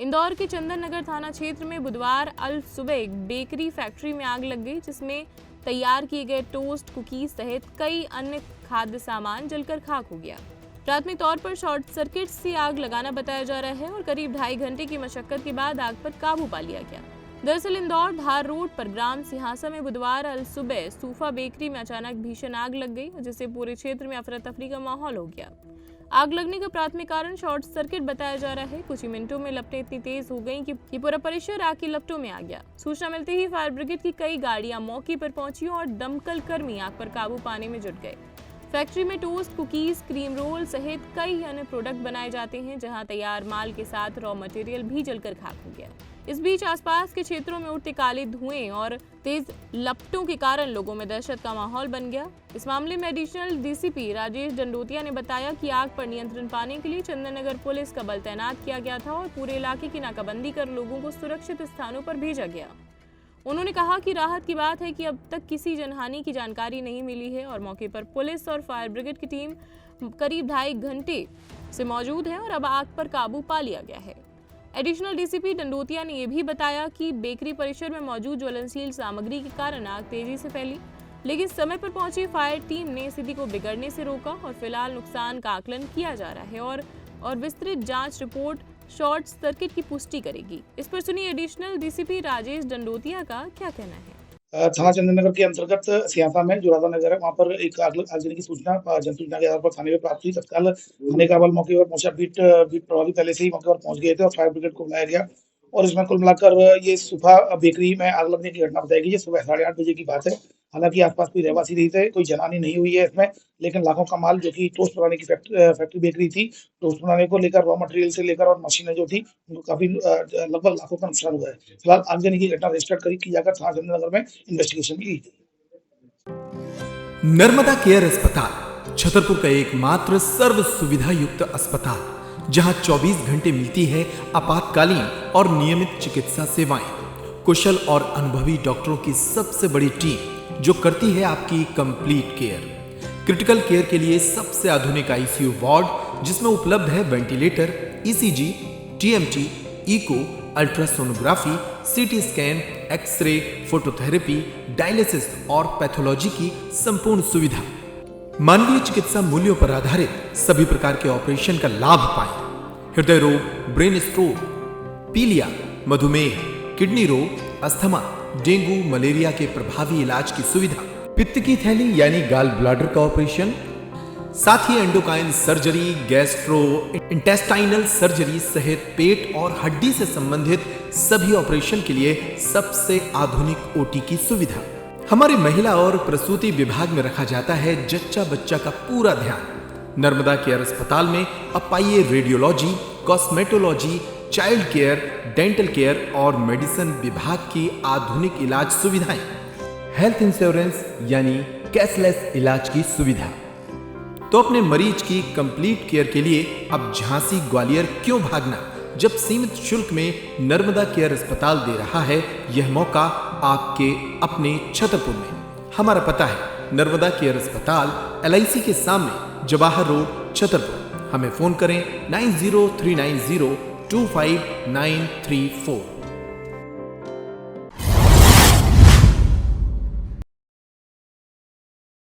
इंदौर के चंदन नगर थाना क्षेत्र में बुधवार अल सुबह एक बेकरी फैक्ट्री में आग लग गई, जिसमें तैयार किए गए टोस्ट, कुकीज सहित कई अन्य खाद्य सामान जलकर खाक हो गया। प्राथमिक तौर पर शॉर्ट सर्किट से आग लगाना बताया जा रहा है और करीब 2.5 घंटे की मशक्कत के बाद आग पर काबू पा लिया गया। दरअसल इंदौर धार रोड पर ग्राम सिंहासा में बुधवार अल सुबह सूफा बेकरी में अचानक भीषण आग लग गई, जिससे पूरे क्षेत्र में अफरा तफरी का माहौल हो गया। आग लगने का प्राथमिक कारण शॉर्ट सर्किट बताया जा रहा है। कुछ ही मिनटों में लपटें इतनी तेज हो गईं कि पूरा परिसर आग की लपटों में आ गया। सूचना मिलते ही फायर ब्रिगेड की कई गाड़ियां मौके पर पहुंची और दमकल कर्मी आग पर काबू पाने में जुट गए। फैक्ट्री में टोस्ट, कुकीज, क्रीम रोल सहित कई अन्य प्रोडक्ट बनाए जाते हैं, जहां तैयार माल के साथ रॉ मटेरियल भी जलकर खाक हो गया। इस बीच आसपास के क्षेत्रों में उठते काले धुएं और तेज लपटों के कारण लोगों में दहशत का माहौल बन गया। इस मामले में एडिशनल डीसीपी राजेश डंडोतिया ने बताया कि आग पर नियंत्रण पाने के लिए चंदन नगर पुलिस का बल तैनात किया गया था और पूरे इलाके की नाकाबंदी कर लोगों को सुरक्षित स्थानों पर भेजा गया। उन्होंने कहा कि राहत की बात है कि अब तक किसी जनहानि की जानकारी नहीं मिली है और मौके पर पुलिस और फायर ब्रिगेड की टीम करीब 2.5 घंटे से मौजूद है और अब आग पर काबू पा लिया गया है। एडिशनल डीसीपी डंडोतिया ने यह भी बताया कि बेकरी परिसर में मौजूद ज्वलनशील सामग्री के कारण आग तेजी से फैली, लेकिन समय पर पहुंची फायर टीम ने स्थिति को बिगड़ने से रोका और फिलहाल नुकसान का आकलन किया जा रहा है और विस्तृत जांच रिपोर्ट शॉर्ट सर्किट की पुष्टि करेगी। इस पर सुनिए एडिशनल डीसीपी राजेश डंडोतिया का क्या कहना है। थाना चंदन नगर के अंतर्गत सियासा में जो राधा नगर है, वहाँ पर एक आग लगने की जनसूचना के आधार पर थाने में प्राप्त हुई। तत्काल थाने का बल मौके पर पहुंचा। बीट प्रभावी पहले से ही मौके पर पहुंच गए थे और फायर ब्रिगेड को बुलाया गया और इसमें कुल मिलाकर ये सूफा बेकरी में आग लगने की घटना बताई गई है। सुबह 8:30 बजे की बात है। हालांकि आसपास कोई रहवासी नहीं थे, कोई जनहानि नहीं हुई है इसमें, लेकिन लाखों का माल जो कि टोस्ट बनाने की फैक्ट्री बेकरी थी, टोस्ट बनाने को लेकर रॉ मटेरियल से लेकर और मशीनें जो थी उनको काफी लगभग लाखों का नुकसान हुआ है। फिलहाल आगजनी की घटना रजिस्टर की जाकर थाना चंदन नगर में इन्वेस्टिगेशन की गई। नर्मदा केयर अस्पताल छतरपुर का एकमात्र सर्व सुविधा युक्त अस्पताल, जहां 24 घंटे मिलती है आपातकालीन और नियमित चिकित्सा सेवाएं। कुशल और अनुभवी डॉक्टरों की सबसे बड़ी टीम जो करती है आपकी कंप्लीट केयर। क्रिटिकल केयर के लिए सबसे आधुनिक आईसीयू वार्ड, जिसमें उपलब्ध है ventilator, ECG, TMT, echo, ultrasonography, CT scan, x ray, phototherapy, dialysis और पैथोलॉजी की संपूर्ण सुविधा। मानवीय चिकित्सा मूल्यों पर आधारित सभी प्रकार के ऑपरेशन का लाभ पाएं। हृदय रोग, ब्रेन स्ट्रोक, पीलिया, मधुमेह, किडनी रोग, अस्थमा, डेंगू, मलेरिया के प्रभावी इलाज की सुविधा, पित्त की थैली यानी गाल ब्लैडर का ऑपरेशन, साथ ही endocrine surgery, gastrointestinal surgery सहित पेट और हड्डी से संबंधित सभी ऑपरेशन के लिए सबसे आधुनिक ओटी की सुविधा। हमारे महिला और प्रसूति विभाग में रखा जाता है जच्चा बच्चा का पूरा ध्यान। नर्मदा केयर अस्पताल में अब पाइए radiology, cosmetology, child care, dental care और मेडिसिन विभाग की आधुनिक इलाज सुविधाएं। हेल्थ इंश्योरेंस यानी कैशलेस इलाज की सुविधा। तो अपने मरीज की कंप्लीट केयर के लिए अब झांसी ग्वालियर क्यों भागना, जब सीमित शुल्क में नर्मदा केयर अस्पताल दे रहा है यह मौका आपके अपने छतरपुर में। हमारा पता है नर्मदा केयर अस्पताल LIC के सामने, जवाहर रोड, छतरपुर। हमें फोन करें 9039025934।